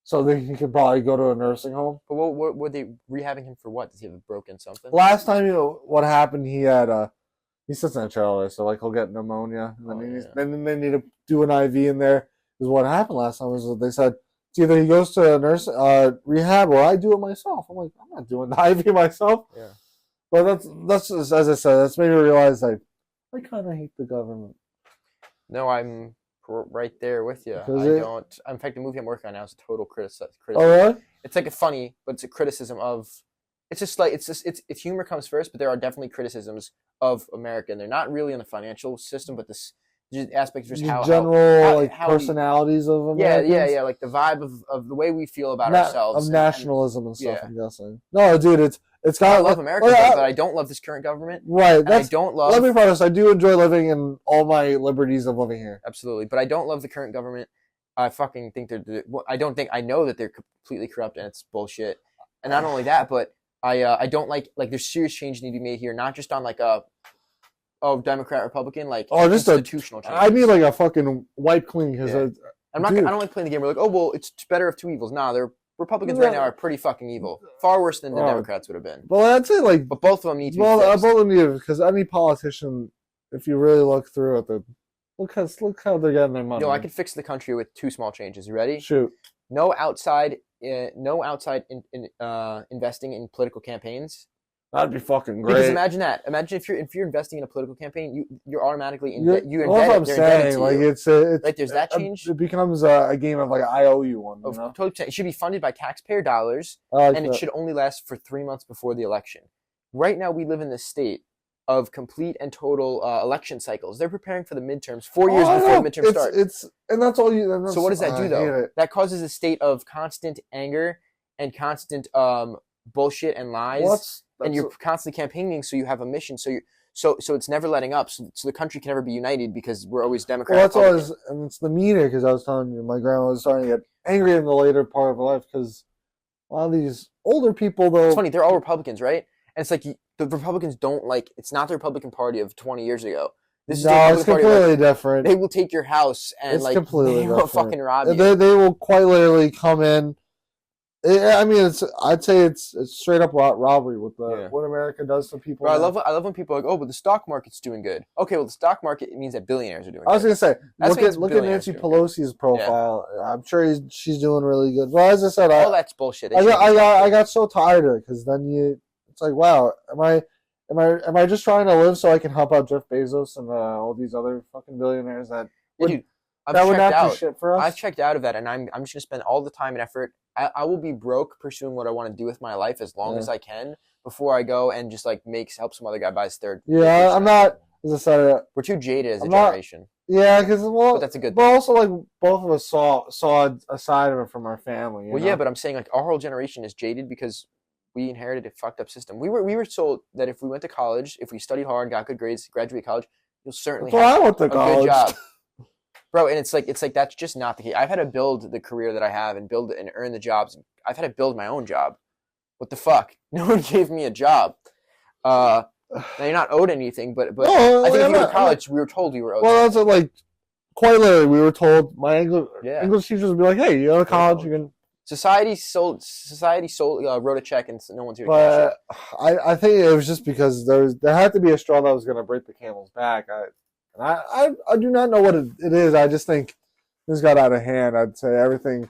So then he could probably go to a nursing home. But what were they rehabbing him for? What, does he have a broken something? Last time, what happened? He had he sits in a trailer, so like he'll get pneumonia, and then then they need to do an IV in there. Is what happened last time. Was they said it's either he goes to a rehab or I do it myself. I'm like, I'm not doing the IV myself. Yeah. But that's just, as I said, that's made me realize I kind of hate the government. No, I'm right there with you. Because I don't. In fact, the movie I'm working on now is a total criticism. Oh really? It's like a funny, but it's a criticism of. It's just like it's humor comes first, but there are definitely criticisms of America, and they're not really in the financial system, but this aspect of just how general how personalities of Americans. yeah, like the vibe of the way we feel about Na- ourselves of nationalism and stuff. yeah. I'm guessing. No, dude, it's got. I love America, but I don't love this current government. Right. And I don't love. Let me preface. I do enjoy living in all my liberties of living here. Absolutely, but I don't love the current government. I fucking think I know that they're completely corrupt and it's bullshit. And not only that, but I don't like there's serious change need to be made here, not just on like a Democrat Republican, like just institutional change. I mean, like a fucking wipe clean because Yeah. I don't like playing the game. We're like, oh well, it's better of two evils. Nah, they're Republicans right now are pretty fucking evil, far worse than the Democrats would have been. Well, I'd say like, But both of them need to be both fixed. of them need because any politician, if you really look through it, look how they're getting their money. I could fix the country with two small changes. You ready? Shoot. No outside investing in political campaigns. That'd be fucking great. Because imagine that. Imagine if you're investing in a political campaign, you're automatically That's you're what indebted. I'm They're indebted saying. to Like you. it's Right, there's that change. It becomes a game of like I owe you one. You know? Totally, it should be funded by taxpayer dollars, I like and that. it should only last for 3 months before the election. Right now, we live in this state of complete and total election cycles. They're preparing for the midterms 4 years I before know. the midterms start. And that's all you. So what does that do I hate though? it. That causes a state of constant anger and constant bullshit and lies. And you're constantly campaigning, so you have a mission. So So it's never letting up. So the country can never be united because we're always Well, Democrat. that's what I Republican. was, and it's the media because I was telling you, my grandma was starting to get angry in the later part of her life because a lot of these older people, though. It's funny, they're all Republicans, right? And it's like the Republicans don't like. It's not the Republican Party of 20 years ago. This is the No, it's Republican Party of, like, completely different. they will take your house and It's like completely they will different. fucking rob you. They will quite literally come in. I mean, I'd say it's straight up robbery with what America does to people. Bro, now. I love when people are like, oh, but the stock market's doing good. Okay, well, the stock market means that billionaires are doing I was good. gonna say, That's look at Nancy Pelosi's profile. I'm sure she's doing really good. Well, as I said, All that's bullshit. I got so tired of it because then it's like, wow, am I just trying to live so I can help out Jeff Bezos and all these other fucking billionaires that Dude, that would not do shit for us? I've checked out of that, and I'm just gonna spend all the time and effort. I will be broke pursuing what I want to do with my life as long as I can before I go and just like help some other guy buy his third. Yeah, I'm not. As I said, we're too jaded as a generation. Yeah, because but that's a good. But also, like, both of us saw a side of it from our family. You know? Yeah, but I'm saying like our whole generation is jaded because we inherited a fucked up system. We were told that if we went to college, if we studied hard, got good grades, graduate college, you'll certainly have a good job. Bro, and it's like that's just not the case. I've had to build the career that I have and build and earn the jobs. I've had to build my own job. What the fuck? No one gave me a job. Now you're not owed anything, but no, I think if you go to college, we were told we were owed. Well, that's like quite literally. We were told my English teachers would be like, "Hey, you go to college, you can." Society wrote a check and no one's here to cash it. I think it was just because there had to be a straw that was going to break the camel's back. I do not know what it is. I just think this got out of hand. I'd say everything's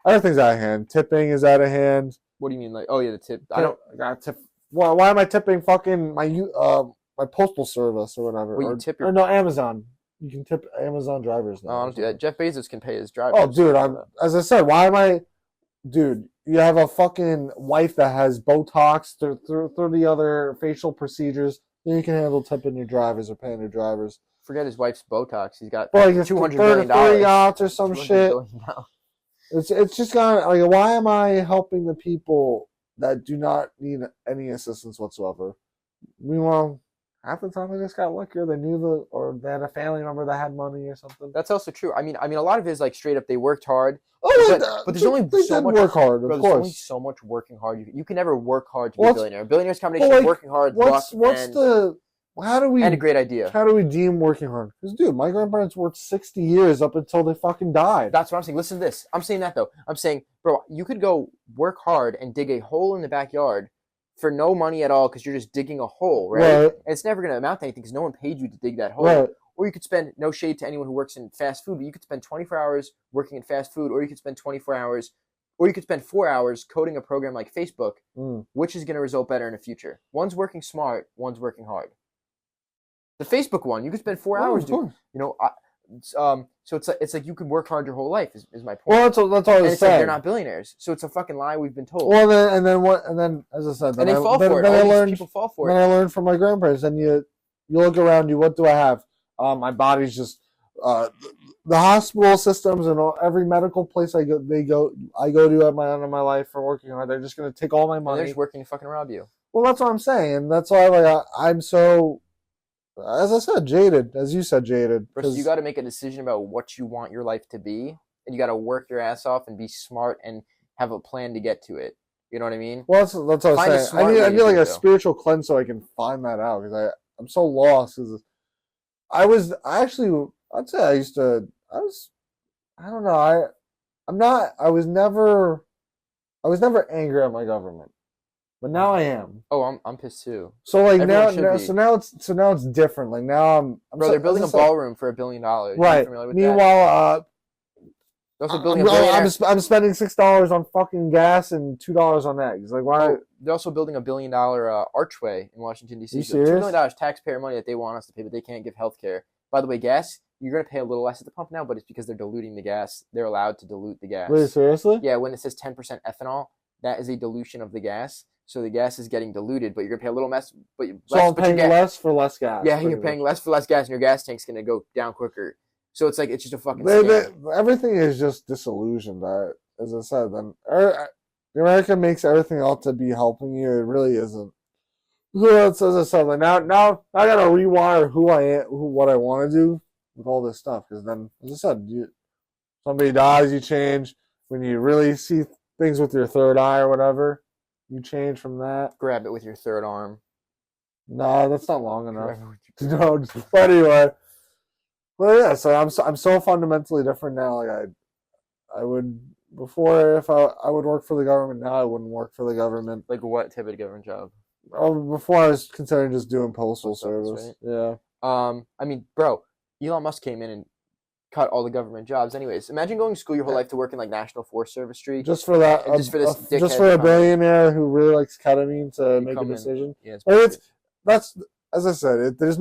out of hand. Tipping is out of hand. What do you mean? Like, oh yeah, the tip. I got tip. Why am I tipping fucking my postal service or whatever? Well, you tip or no, Amazon. You can tip Amazon drivers now. No, don't do that. Jeff Bezos can pay his drivers. Oh, dude, as I said, why am I? Dude, you have a fucking wife that has Botox through the other facial procedures. Then you can handle tipping your drivers or paying your drivers. Forget his wife's Botox. He's got $200 million yachts or some shit. It's just kind of like, why am I helping the people that do not need any assistance whatsoever? Meanwhile, half the time they just got luckier. They knew or they had a family member that had money or something. That's also true. I mean, a lot of it is like straight up they worked hard. Oh, but there's only so much work hard. Bro, there's only so much working hard. You can never work hard to be a billionaire. A billionaire's a combination of working hard, luck, and a great idea. How do we deem working hard? Because, dude, my grandparents worked 60 years up until they fucking died. That's what I'm saying. Listen to this. I'm saying that, though. I'm saying, bro, you could go work hard and dig a hole in the backyard for no money at all because you're just digging a hole, right? And it's never going to amount to anything because no one paid you to dig that hole. Right. Or you could spend, no shade to anyone who works in fast food, but you could spend 24 hours working in fast food, or you could spend 24 hours, or you could spend 4 hours coding a program like Facebook, which is going to result better in the future. One's working smart, one's working hard. The Facebook one, you could spend 4 hours doing, so it's like you can work hard your whole life is my point. Well, that's all I was saying. Like they're not billionaires, so it's a fucking lie we've been told. Well, then as I said, and they fall for it. All these people fall for it. Then I learned from my grandparents. And you look around you. What do I have? My body's just the hospital systems and every medical place I go to at my end of my life for working hard. They're just gonna take all my money. And they're just working to fucking rob you. Well, that's what I'm saying, and that's why I'm so. As I said, jaded. As you said, jaded. Because you got to make a decision about what you want your life to be, and you got to work your ass off and be smart and have a plan to get to it. You know what I mean? Well, that's what I was saying. I need like a spiritual cleanse so I can find that out because I'm so lost. Because I was never angry at my government. But now I am. Oh, I'm pissed too. So like now it's different. Like now Bro, they're building a ballroom for $1 billion. Right. Meanwhile, they're also building I'm spending $6 on fucking gas and $2 on eggs. Like why? They're also building $1 billion archway in Washington D.C. You serious? $2 million taxpayer money that they want us to pay, but they can't give health care. By the way, gas, you're gonna pay a little less at the pump now, but it's because they're diluting the gas. They're allowed to dilute the gas. Wait, seriously? Yeah, when it says 10% ethanol, that is a dilution of the gas. So the gas is getting diluted, but you're gonna pay a little less. I'm paying less for less gas. Yeah, you're paying less for less gas, and your gas tank's gonna go down quicker. So it's like it's just a fucking. Everything is just disillusioned. As I said, then America makes everything out to be helping you. It really isn't. as I said, like now I gotta rewire who I am, what I want to do with all this stuff. Because then, as I said, somebody dies, you change. When you really see things with your third eye or whatever, you change from that. Grab it with your third arm. No, that's not long enough. Grab it with your No, but anyway. Well, yeah. So I'm so fundamentally different now. Like I would before, if I would work for the government. Now I wouldn't work for the government. Like what type of government job? Before I was considering just doing postal Post office, service. Yeah. I mean, bro, Elon Musk came in and cut all the government jobs. Anyways, imagine going to school your whole life to work in like National Forest Service Street. Just for that. Just for this just dickhead for a to come in. billionaire who really likes ketamine to make a come in. decision. Yeah, it's Like, bullshit. that's as I said. There's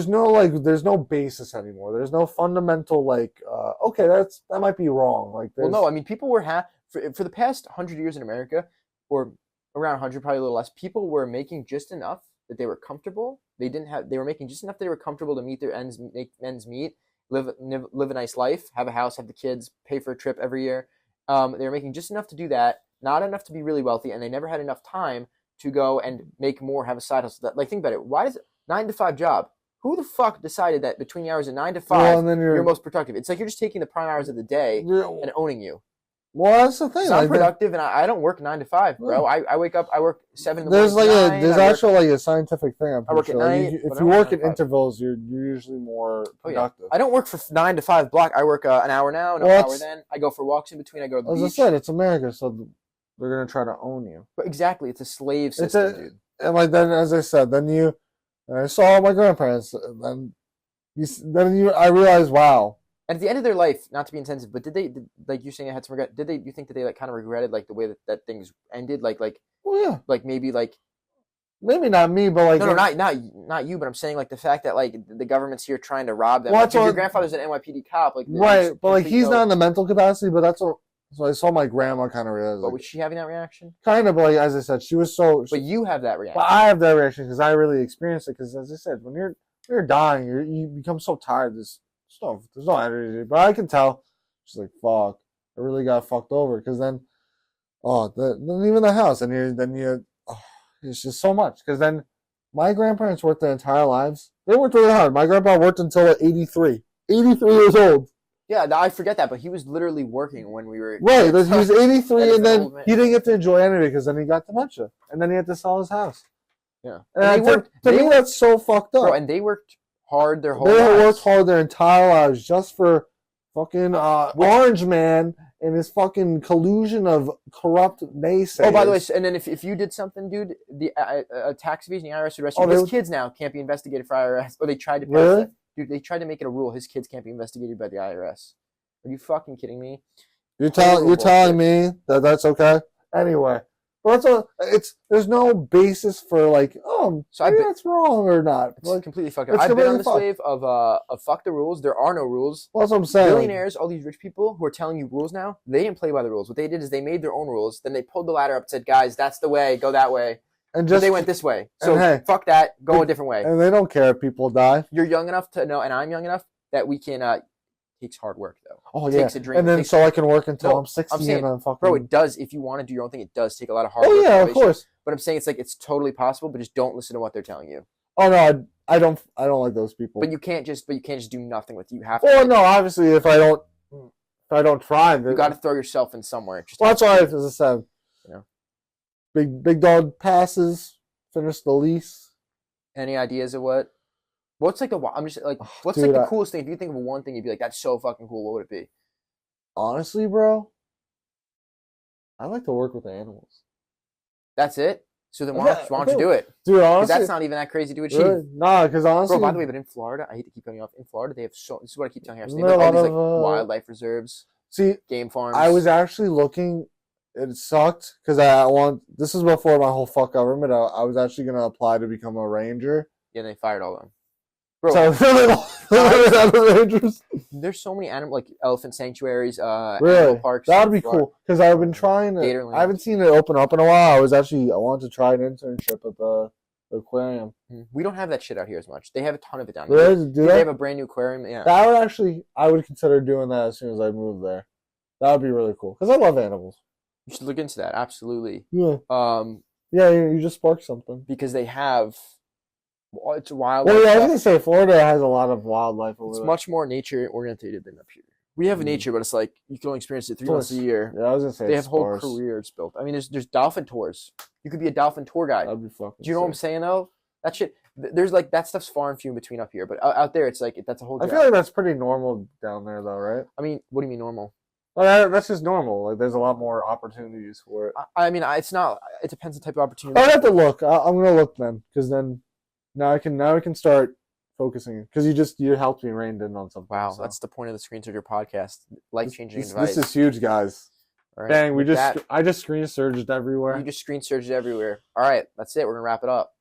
no basis anymore. There's no fundamental like. Okay, that might be wrong. Like, Well, no, I mean, people were for the past 100 years in America, or around 100, probably a little less. People were making just enough that they were comfortable. They were making just enough that they were comfortable to meet their make ends meet, live a nice life, have a house, have the kids, pay for a trip every year. They were making just enough to do that, not enough to be really wealthy, and they never had enough time to go and make more, have a side hustle. Like, think about it. Why does 9 to 5 job? Who the fuck decided that between the hours of 9 to 5, well, and then you're most productive? It's like you're just taking the prime hours of the day and owning you. Well, that's the thing. So I'm like, productive, and I don't work 9 to 5, bro. I wake up, I work 7 in the there's morning. like to 9, there's actually like a scientific thing. I'm I work pretty at sure. Like, night, if but I you don't work work at 9 to 5. intervals, you're usually more Oh, yeah. productive. I don't work for 9 to 5 block. I work an hour now, an hour then. I go for walks in between. I go to the As beach. I said, it's America, so they're gonna try to own you. But exactly, it's a slave system, dude. And like then, as I said, and I saw my grandparents, and I realized, wow. And at the end of their life, not to be intensive, but like you're saying, I had some regret. You think that they like kind of regretted like the way that things ended, like Well, yeah, like maybe not me, but like no, not you, but I'm saying like the fact that like the government's here trying to rob them. Well, Like, that's dude, your what- grandfather's an NYPD cop, like right, but like he's no, not in the mental capacity. But that's what. So I saw my grandma kind of realize, But like, was she having that reaction? kind of, but like as I said, she was so. But you have that reaction. But I have that reaction because I really experienced it. Because as I said, when you're dying, you become so tired. There's no energy. But I can tell. She's like, "Fuck, I really got fucked over." Because then even the house, and it's just so much. Because then my grandparents worked their entire lives. They worked really hard. My grandpa worked until 83 years old. Yeah, I forget that, but he was literally working when we were Right, he was 83, That is and an then old man. he didn't get to enjoy any of it because then he got dementia, and then he had to sell his house. Yeah, And to me, that's so fucked up. bro, and they worked hard their whole They lives. worked hard their entire lives just for fucking Orange Man and his fucking collusion of corrupt naysayers. Oh, by the way, and then if you did something, dude, the tax evasion, the IRS would arrest you. Oh, His kids now can't be investigated for IRS. Or they tried to pass Really? that. Dude, they tried to make it a rule. His kids can't be investigated by the IRS. Are you fucking kidding me? You're Total telling me that that's okay? Anyway, well, there's no basis for like, So maybe that's wrong or not. It's Like, completely fucked up. it's I've been on completely this fucked. wave of fuck the rules. There are no rules. well, that's what I'm saying. Billionaires, all these rich people who are telling you rules now, they didn't play by the rules. What they did is they made their own rules. Then they pulled the ladder up and said, guys, that's the way. Go that way. And But just they went this way. So and hey, fuck that. Go a different way. and they don't care if people die. You're young enough to know, and I'm young enough that we can. Takes hard work though. Oh It yeah, takes a dream. and It then takes- so I can work until No, I'm 60 I'm saying, and I'm fucking. Bro, it does. If you want to do your own thing, it does take a lot of hard Oh work. yeah, of motivation. course. But I'm saying it's totally possible. But just don't listen to what they're telling you. Oh no, I don't like those people. But you can't just do nothing with it. You have to. Well, no, obviously if I don't try, You got to throw yourself in somewhere. Just Well, that's why, as I said, Yeah. big dog passes, finish the lease. Any ideas of what's like I'm just like, what's dude, like the I- coolest thing? If you think of one thing, you'd be like, that's so fucking cool. What would it be? Honestly, bro, I like to work with animals. That's it. So then Yeah, why don't you do it? Dude, Because honestly, that's not even that crazy to achieve. really? Nah, because honestly, Bro, by the way, but in Florida, I hate to keep cutting you off. In Florida, they have this is what I keep telling you. Isn't They have there a all these lot like of, wildlife reserves, see, game farms. I was actually looking. It sucked because this is before my whole fuck government. I was actually gonna apply to become a ranger. Yeah, they fired all of them. Bro, So the rangers. there's so many animal like elephant sanctuaries, Really? animal parks. That in would be Florida. cool because I've been trying to. Gatorland. I haven't seen it open up in a while. I wanted to try an internship at the aquarium. We don't have that shit out here as much. They have a ton of it down there. Really? Do They they? have a brand new aquarium. Yeah. I would consider doing that as soon as I move there. That would be really cool because I love animals. You should look into that. Absolutely. Yeah. Yeah, you just sparked something. because they have. It's wildlife. Well, yeah, I was stuff. gonna say Florida has a lot of wildlife over It's there. much more nature oriented than up here. We have Mm. nature, but it's like you can only experience it 3 months a Tours. year. Yeah, I was gonna say They it's have whole sparse. careers built. I mean, there's dolphin tours. You could be a dolphin tour guide. That'd be fucking. Do you know what I'm sick. saying though? That shit. There's like that stuff's far and few in between up here, but out there it's like that's a whole I job. feel like that's pretty normal down there, though, right? I mean, what do you mean normal? Well, that's just normal. Like, there's a lot more opportunities for it. I mean, it's not. It depends on the type of opportunity. I'd have to look. I'm gonna look then, because then now I can start focusing, because you helped me reined in on something. Wow, so. that's the point of the Screen Surger podcast. Life changing this advice. is huge, guys. All right, Dang, with that, I just screen surged everywhere. you just screen surged everywhere. All right, that's it. We're gonna wrap it up.